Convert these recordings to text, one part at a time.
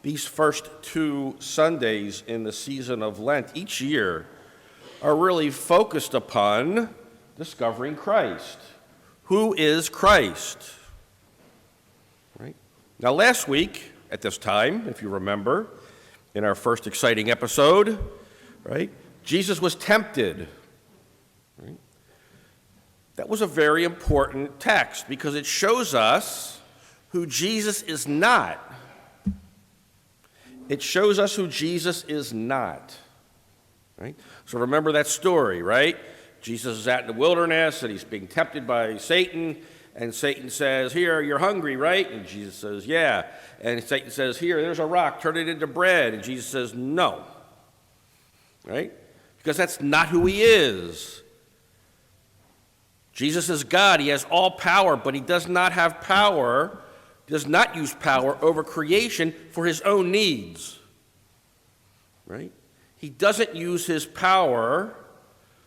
These first 2 Sundays in the season of Lent each year are really focused upon discovering Christ. Who is Christ? Right? Now, last week at this time, if you remember, in our first exciting episode, right, Jesus was tempted. Right? That was a very important text because it shows us who Jesus is not. It shows us who Jesus is not. Right? So remember that story, right? Jesus is out in the wilderness and he's being tempted by Satan, and Satan says, "Here, you're hungry, right?" And Jesus says, "Yeah." And Satan says, "Here, there's a rock, turn it into bread." And Jesus says, "No." Right? Because that's not who he is. Jesus is God. He has all power, but he does not have power, does not use power over creation for his own needs. Right? He doesn't use his power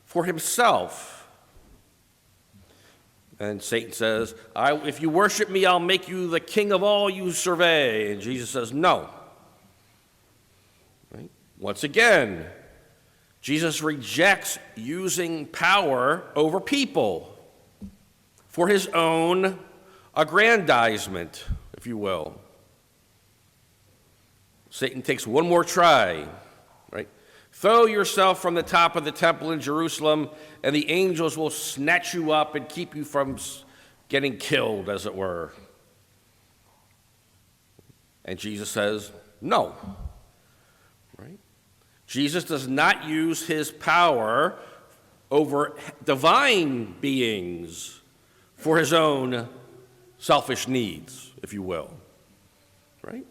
for himself. And Satan says, "If you worship me, I'll make you the king of all you survey." And Jesus says, "No." Right? Once again, Jesus rejects using power over people for his own aggrandizement, if you will. Satan takes one more try, right? "Throw yourself from the top of the temple in Jerusalem, and the angels will snatch you up and keep you from getting killed," as it were. And Jesus says, "No." Right? Jesus does not use his power over divine beings for his own selfish needs, if you will. Right?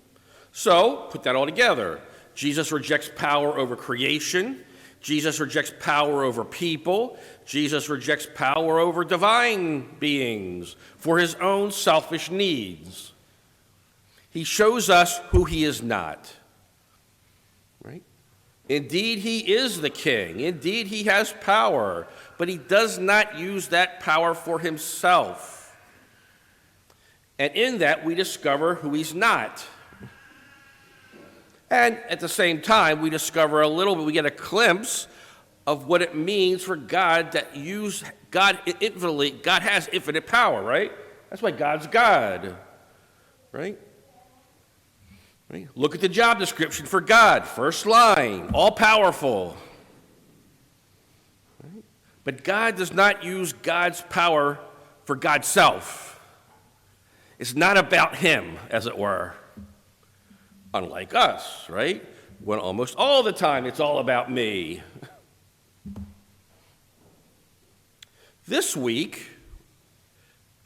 So, put that all together. Jesus rejects power over creation. Jesus rejects power over people. Jesus rejects power over divine beings for his own selfish needs. He shows us who he is not. Right? Indeed, he is the king. Indeed, he has power, but he does not use that power for himself. And in that, we discover who he's not. And at the same time, we discover a little bit, we get a glimpse of what it means for God to use God infinitely. God has infinite power, right? That's why God's God, right? Right? Look at the job description for God. First line, all powerful. Right? But God does not use God's power for God's self. It's not about him, as it were. Unlike us, right? When almost all the time it's all about me. This week,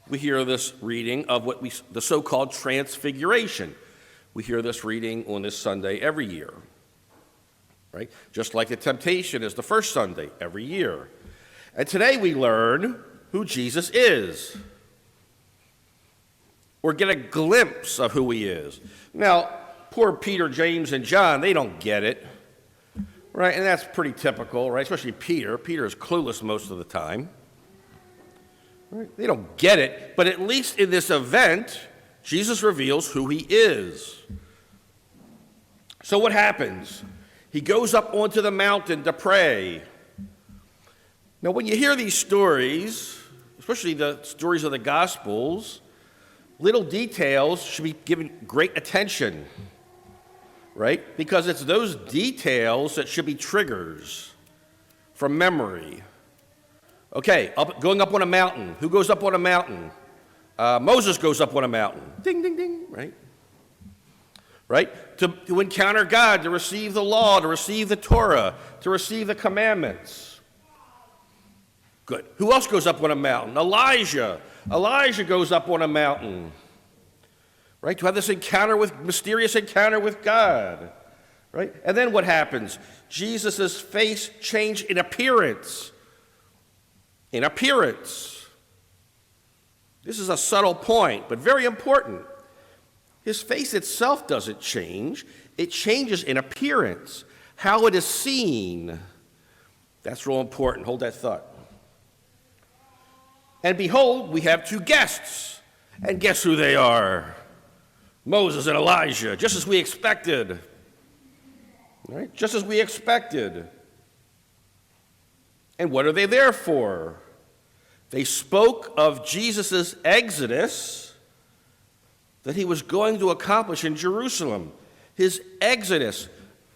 we hear this reading of the so-called Transfiguration. We hear this reading on this Sunday every year, right? Just like the temptation is the first Sunday every year. And today we learn who Jesus is, or get a glimpse of who he is. Now, poor Peter, James, and John, they don't get it, right? And that's pretty typical, right? Especially Peter. Peter is clueless most of the time. Right? They don't get it, but at least in this event, Jesus reveals who he is. So what happens? He goes up onto the mountain to pray. Now, when you hear these stories, especially the stories of the Gospels, little details should be given great attention, right? Because it's those details that should be triggers from memory. Okay, going up on a mountain. Who goes up on a mountain? Moses goes up on a mountain. Ding, ding, ding, right? Right? To encounter God, to receive the law, to receive the Torah, to receive the commandments. Good. Who else goes up on a mountain? Elijah. Elijah goes up on a mountain. Right? To have this mysterious encounter with God. Right? And then what happens? Jesus' face changed in appearance. In appearance. This is a subtle point, but very important. His face itself doesn't change. It changes in appearance. How it is seen. That's real important. Hold that thought. And behold, we have two guests. And guess who they are? Moses and Elijah, just as we expected. Right? Just as we expected. And what are they there for? They spoke of Jesus' exodus that he was going to accomplish in Jerusalem. His exodus.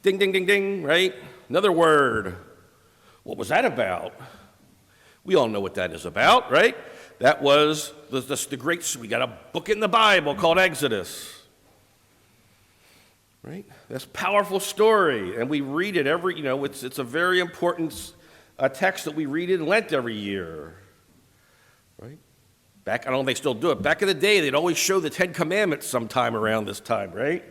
Ding, ding, ding, ding, right? Another word. What was that about? We all know what that is about, right? That was the great, we got a book in the Bible called Exodus. Right? That's a powerful story, and we read it it's a very important text that we read in Lent every year. Right? I don't know if they still do it. Back in the day, they'd always show the Ten Commandments sometime around this time, right?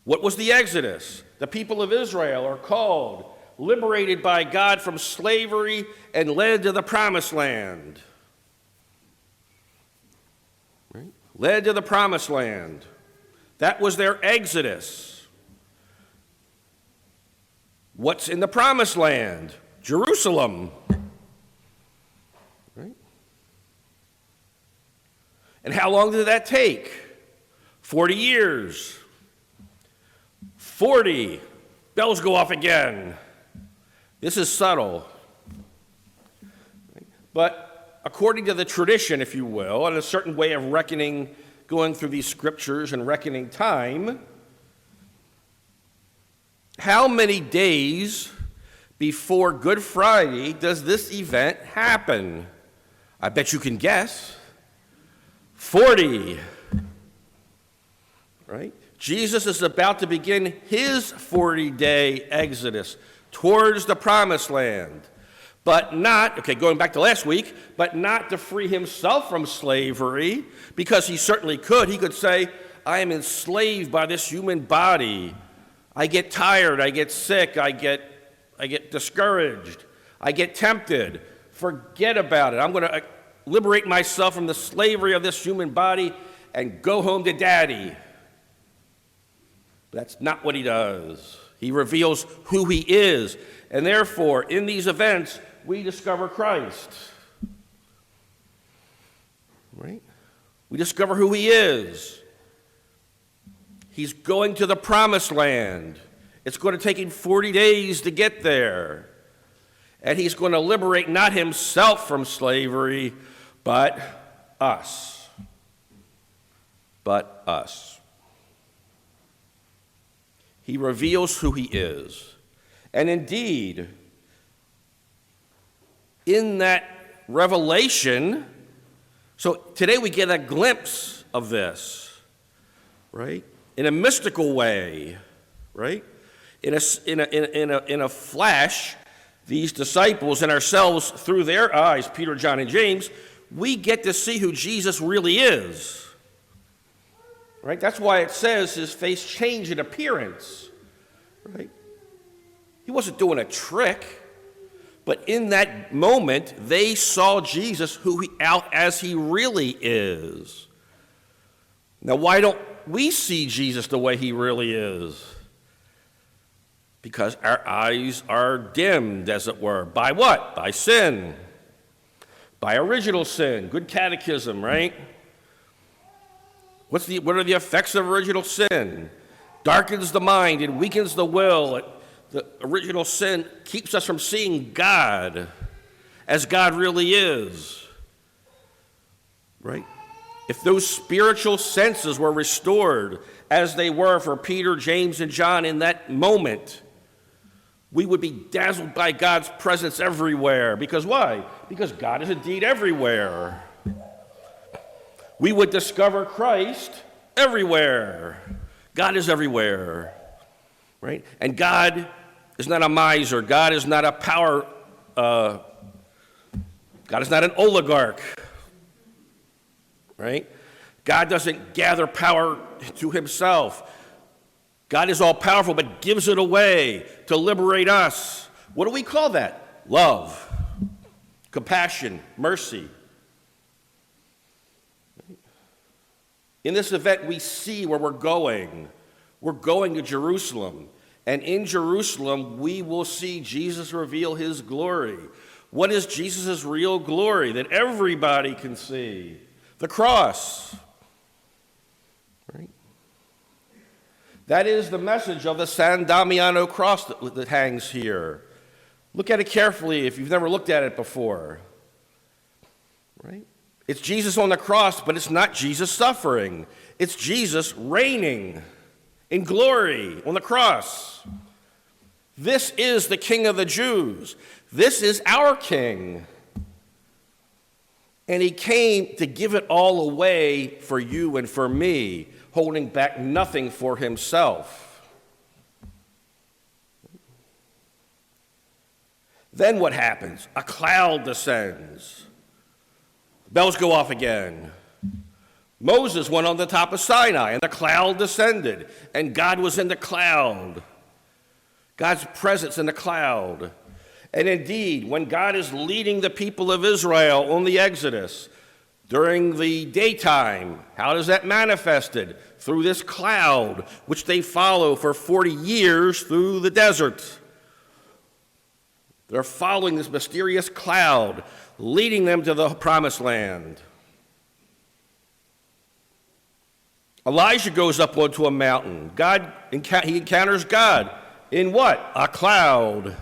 What was the Exodus? The people of Israel are called, liberated by God from slavery and led to the Promised Land. Right? Led to the Promised Land. That was their exodus. What's in the Promised Land? Jerusalem. Right? And how long did that take? 40 years. 40. Bells go off again. This is subtle. But according to the tradition, if you will, and a certain way of reckoning, going through these scriptures and reckoning time, how many days before Good Friday does this event happen? I bet you can guess. 40. Right? Jesus is about to begin his 40-day exodus towards the Promised Land. But not, going back to last week, but not to free himself from slavery, because he certainly could. He could say, I am enslaved by this human body. I get tired, I get sick, I get discouraged, I get tempted. Forget about it. I'm going to liberate myself from the slavery of this human body and go home to Daddy. But that's not what he does. He reveals who he is. And therefore, in these events, we discover Christ. Right? We discover who he is. He's going to the Promised Land. It's going to take him 40 days to get there. And he's going to liberate not himself from slavery, but us. But us. He reveals who he is. And indeed, in that revelation, so today we get a glimpse of this, right? In a mystical way, right? In a flash, these disciples and ourselves, through their eyes, Peter, John, and James, we get to see who Jesus really is. Right? That's why it says his face changed in appearance. Right? He wasn't doing a trick. But in that moment, they saw Jesus out as he really is. Now, why don't we see Jesus the way he really is? Because our eyes are dimmed, as it were. By what? By sin. By original sin. Good catechism, right? What are the effects of original sin? Darkens the mind, it weakens the will. The original sin keeps us from seeing God as God really is. Right? If those spiritual senses were restored as they were for Peter, James, and John in that moment, we would be dazzled by God's presence everywhere. Because why? Because God is indeed everywhere. We would discover Christ everywhere. God is everywhere. Right? And God is not a miser. God is not a power. God is not an oligarch. Right? God doesn't gather power to himself. God is all powerful, but gives it away to liberate us. What do we call that? Love, compassion, mercy. In this event, we see where we're going. We're going to Jerusalem. And in Jerusalem, we will see Jesus reveal his glory. What is Jesus' real glory that everybody can see? The cross. Right? That is the message of the San Damiano cross that hangs here. Look at it carefully if you've never looked at it before. Right? It's Jesus on the cross, but it's not Jesus suffering. It's Jesus reigning in glory on the cross. This is the King of the Jews. This is our King. And he came to give it all away for you and for me, holding back nothing for himself. Then what happens? A cloud descends. Bells go off again. Moses went on the top of Sinai, and the cloud descended, and God was in the cloud. God's presence in the cloud. And indeed, when God is leading the people of Israel on the Exodus during the daytime, how does that manifested? Through this cloud, which they follow for 40 years through the desert. They're following this mysterious cloud, leading them to the promised land. Elijah goes up onto a mountain. He encounters God in what? A cloud.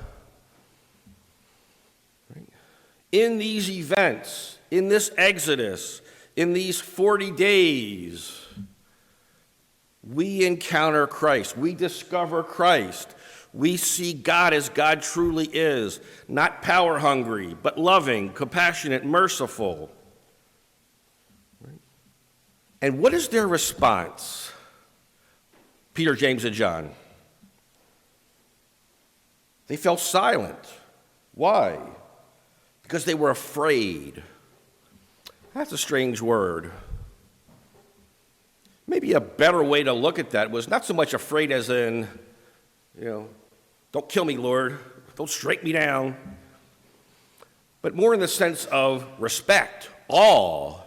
Right? In these events, in this Exodus, in these 40 days, we encounter Christ. We discover Christ. We see God as God truly is, not power hungry, but loving, compassionate, merciful. Right? And what is their response? Peter, James, and John. They fell silent. Why? Because they were afraid. That's a strange word. Maybe a better way to look at that was not so much afraid as in, don't kill me, Lord. Don't strike me down. But more in the sense of respect, awe.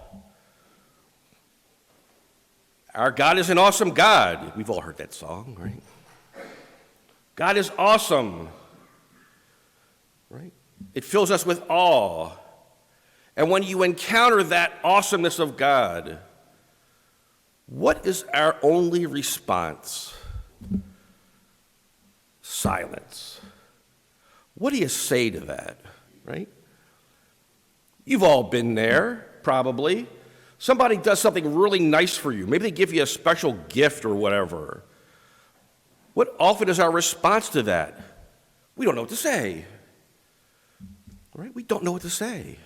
Our God is an awesome God. We've all heard that song, right? God is awesome. Right? It fills us with awe. And when you encounter that awesomeness of God, what is our only response? Silence. What do you say to that, right? You've all been there, probably. Somebody does something really nice for you. Maybe they give you a special gift or whatever. What often is our response to that? We don't know what to say. Right? We don't know what to say.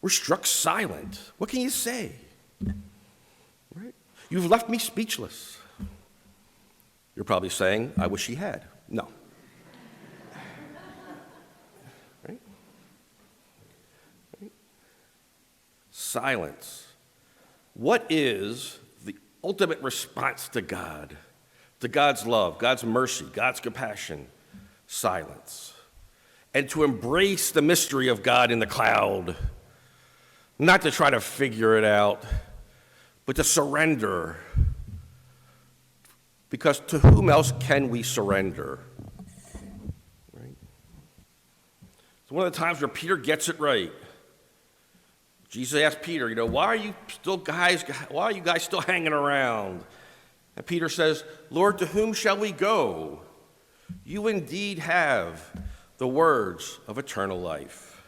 We're struck silent. What can you say? Right? You've left me speechless. You're probably saying, I wish he had. No. Right? Right? Silence. What is the ultimate response to God? To God's love, God's mercy, God's compassion? Silence. And to embrace the mystery of God in the cloud. Not to try to figure it out, but to surrender. Because to whom else can we surrender? Right? It's one of the times where Peter gets it right. Jesus asked Peter, why are you guys still hanging around? And Peter says, Lord, to whom shall we go? You indeed have the words of eternal life.